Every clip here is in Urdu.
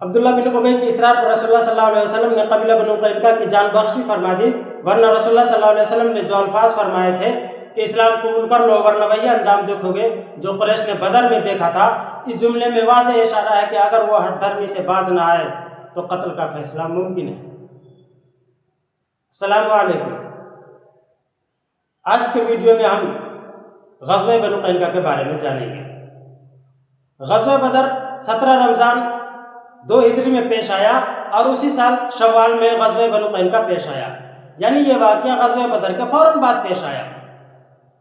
عبداللہ بن ابی کی اصرار پر رسول اللہ صلی اللہ علیہ وسلم نے قبیلہ بنو قینقاع کی جان بخشی فرما دی، ورنہ رسول اللہ صلی اللہ علیہ وسلم نے جو الفاظ فرمائے تھے کہ اسلام قبول کر لو ورنہ وہی انجام دیکھو گے جو قریش نے بدر میں دیکھا تھا، اس جملے میں واضح اشارہ ہے کہ اگر وہ ہٹ دھرمی سے باز نہ آئے تو قتل کا فیصلہ ممکن ہے۔ السلام علیکم۔ آج کے ویڈیو میں ہم غزوہ بنو قینقاع کے بارے میں جانیں گے۔ غزوہ بدر 17 رمضان 2 ہجری میں پیش آیا اور اسی سال شوال میں غزوہ بنو قینقاع پیش آیا، یعنی یہ واقعہ غزوہ بدر کے فوراً بعد پیش آیا۔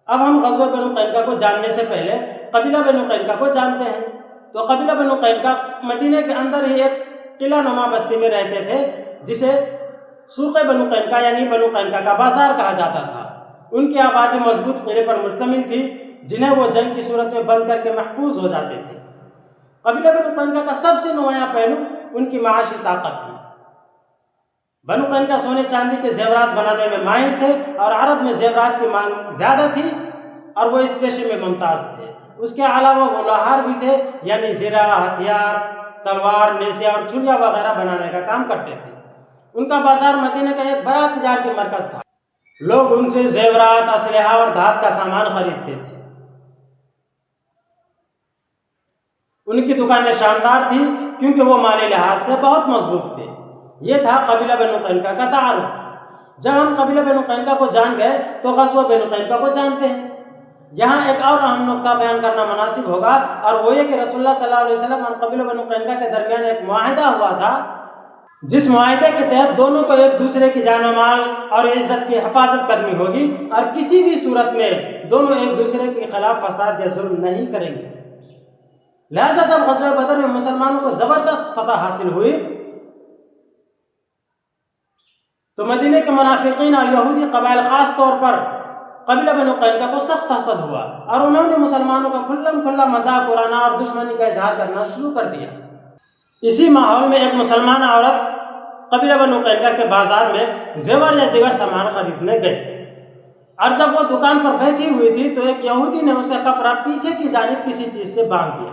اب ہم غزوہ بنو قینقاع کو جاننے سے پہلے قبیلہ بنو قینقاع کو جانتے ہیں۔ تو قبیلہ بنو قینقاع مدینہ کے اندر ہی ایک قلعہ نما بستی میں رہتے تھے جسے سوق بنو قینقاع یعنی بنو قینقاع کا بازار کہا جاتا تھا۔ ان کی آبادی مضبوط قلعے پر مشتمل تھی جنہیں وہ جنگ کی صورت میں بند کر کے محفوظ ہو جاتے تھے۔ قبیلہ بنو قینقاع کا سب سے نمایاں پہلو ان کی معاشی طاقت تھی۔ بنو قینقاع سونے چاندی کے زیورات بنانے میں ماہر تھے اور عرب میں زیورات کی مانگ زیادہ تھی اور وہ اس پیشے میں ممتاز تھے۔ اس کے علاوہ وہ لوہار بھی تھے، یعنی زرہ، ہتھیار، تلوار، نیزے اور چھریاں وغیرہ بنانے کا کام کرتے تھے۔ ان کا بازار مدینہ کا ایک بڑا تجارتی مرکز تھا۔ لوگ ان سے زیورات، اسلحہ اور دھات کا سامان خریدتے تھے۔ ان کی دکانیں شاندار تھیں کیونکہ وہ مالی لحاظ سے بہت مضبوط تھے۔ یہ تھا قبیلہ بنو قینقاع کا تعارف۔ جب ہم قبیلہ بنو قینقاع کو جان گئے تو غزوہ بنو قینقاع کو جانتے ہیں۔ یہاں ایک اور اہم نقطہ بیان کرنا مناسب ہوگا اور وہ یہ کہ رسول اللہ صلی اللہ علیہ وسلم اور قبیلہ بنو قینقاع کے درمیان ایک معاہدہ ہوا تھا، جس معاہدے کے تحت دونوں کو ایک دوسرے کی جان و مال اور عزت کی حفاظت کرنی ہوگی اور کسی بھی صورت میں دونوں ایک دوسرے کے خلاف فساد یا ظلم نہیں کریں گے۔ لہذا جب غزوہ بدر میں مسلمانوں کو زبردست فتح حاصل ہوئی تو مدینہ کے منافقین اور یہودی قبائل خاص طور پر قبیلہ بنو قینقاع کو سخت حسد ہوا اور انہوں نے مسلمانوں کا کھلم کھلا مذاق اڑانا اور دشمنی کا اظہار کرنا شروع کر دیا۔ اسی ماحول میں ایک مسلمان عورت قبیلہ بنو قینقاع کے بازار میں زیور یا دیگر سامان خریدنے گئی اور جب وہ دکان پر بیٹھی ہوئی تھی تو ایک یہودی نے اسے کپڑا پیچھے کی جانب کسی چیز سے باندھ دیا۔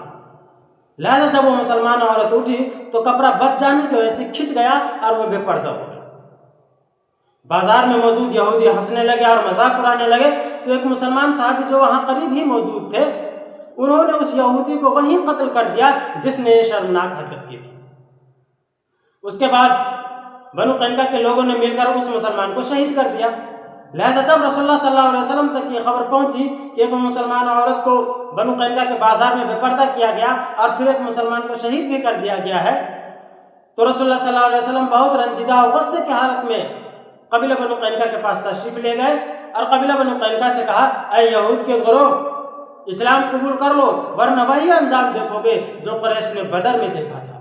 لہذا جب وہ مسلمان عورت اٹھی تو کپڑا بچ جانے کی وجہ سے کھنچ گیا اور وہ بے پردہ ہو گئی۔ بازار میں موجود یہودی ہنسنے لگے اور مذاق اڑانے لگے تو ایک مسلمان صحابی جو وہاں قریب ہی موجود تھے انہوں نے اس یہودی کو وہیں قتل کر دیا جس نے یہ شرمناک حرکت کی تھی۔ اس کے بعد بنو قینقاع کے لوگوں نے مل کر اس مسلمان کو شہید کر دیا۔ لہذا جب رسول اللہ صلی اللہ علیہ وسلم تک یہ خبر پہنچی کہ ایک مسلمان عورت کو بنو قینقاع کے بازار میں بے پردہ کیا گیا اور پھر ایک مسلمان کو شہید بھی کر دیا گیا ہے تو رسول اللہ صلی اللہ علیہ وسلم بہت رنجیدہ اور غصے کی حالت میں قبیلہ بنو قینقاع کے پاس تشریف لے گئے اور قبیلہ بنو قینقاع سے کہا، اے یہود کے گروہ، اسلام قبول کر لو ورنہ وہی انجام دیکھو گے جو قریش نے بدر میں دیکھا تھا۔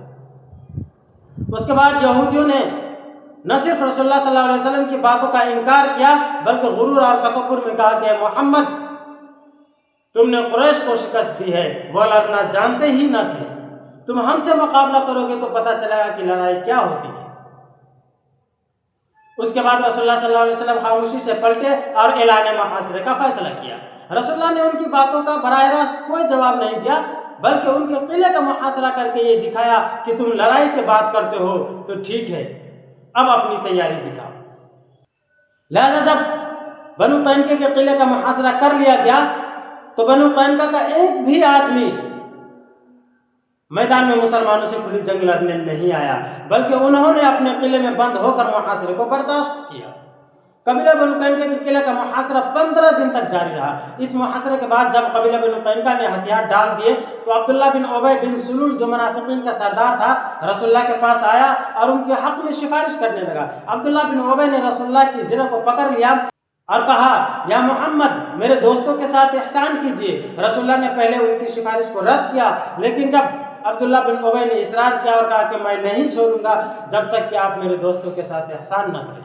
اس کے بعد یہودیوں نے نہ صرف رسول اللہ صلی اللہ علیہ وسلم کی باتوں کا انکار کیا بلکہ غرور اور تکبر میں کہا کہ محمد تم نے قریش کو شکست دی ہے، وہ لڑنا جانتے ہی نہ تھے، تم ہم سے مقابلہ کرو گے تو پتہ چلے گا کہ لڑائی کیا ہوتی ہے۔ اس کے بعد رسول اللہ صلی اللہ علیہ وسلم خاموشی سے پلٹے اور اعلان محاصرے کا فیصلہ کیا۔ رسول اللہ نے ان کی باتوں کا براہ راست کوئی جواب نہیں دیا بلکہ ان کے قلعے کا محاصرہ کر کے یہ دکھایا کہ تم لڑائی کی بات کرتے ہو تو ٹھیک ہے، اب اپنی تیاری دکھاؤ۔ لہذا جب بنو قینقاع کے قلعے کا محاصرہ کر لیا گیا تو بنو قینقاع کا ایک بھی آدمی میدان میں مسلمانوں سے کھلی جنگ لڑنے نہیں آیا بلکہ انہوں نے اپنے قلعے میں بند ہو کر محاصرے کو برداشت کیا۔ قبیلہ بنو قینقاع کے قلعے کا محاصرہ 15 دن تک جاری رہا۔ اس محاصرے کے بعد جب قبیلہ بنو قینقاع نے ہتھیار ڈال دیے تو عبداللہ بن ابی بن سلول جو منافقین کا سردار تھا رسول اللہ کے پاس آیا اور ان کے حق میں سفارش کرنے لگا۔ عبداللہ بن ابی نے رسول اللہ کی زرہ کو پکڑ لیا اور کہا، یا محمد میرے دوستوں کے ساتھ احسان کیجیے۔ رسول اللہ نے پہلے ان کی سفارش کو رد کیا لیکن جب عبداللہ بن ابی نے اصرار کیا اور کہا کہ میں نہیں چھوڑوں گا جب تک کہ آپ میرے دوستوں کے ساتھ احسان نہ کریں،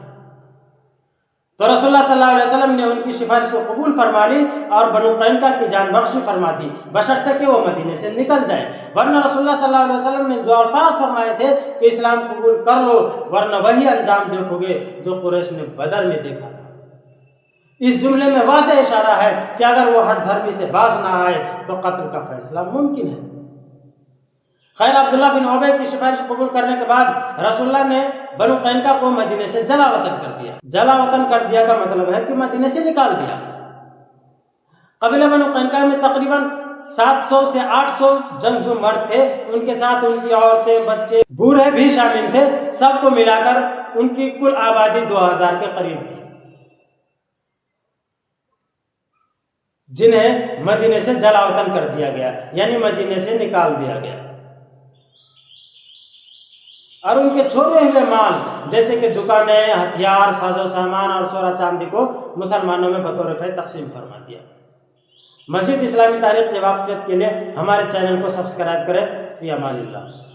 تو رسول اللہ صلی اللہ علیہ وسلم نے ان کی سفارش کو قبول فرما لی اور بنو قینقاع کی جان بخشی فرما دی بشرطے کہ وہ مدینے سے نکل جائے، ورنہ رسول اللہ صلی اللہ علیہ وسلم نے جو الفاظ فرمائے تھے کہ اسلام قبول کر لو ورنہ وہی انجام دیکھو گے جو قریش نے بدر میں دیکھا تھا۔ اس جملے میں واضح اشارہ ہے کہ اگر وہ ہٹ دھرمی سے باز نہ آئے تو قتل کا فیصلہ ممکن ہے۔ خیر عبداللہ بن ابی کی سفارش قبول کرنے کے بعد رسول اللہ نے بنو قینقاع کو مدینے سے جلا وطن کر دیا۔ جلا وطن کر دیا کا مطلب ہے کہ مدینے سے نکال دیا۔ قبیلہ بنو قینقاع میں تقریباً 700 سے 800 جنگجو مرد تھے، ان کے ساتھ ان کی عورتیں، بچے، بوڑھے بھی شامل تھے، سب کو ملا کر ان کی کل آبادی 2000 کے قریب تھی، جنہیں مدینے سے جلا وطن کر دیا گیا، یعنی مدینے سے نکال دیا گیا۔ اور ان کے چھوڑے ہوئے مال جیسے کہ دکانیں، ہتھیار، ساز و سامان اور سونا چاندی کو مسلمانوں میں بطور فیض تقسیم فرما دیا۔ مزید اسلامی تاریخ سے واقفیت کے لیے ہمارے چینل کو سبسکرائب کریں۔ فی امان اللہ۔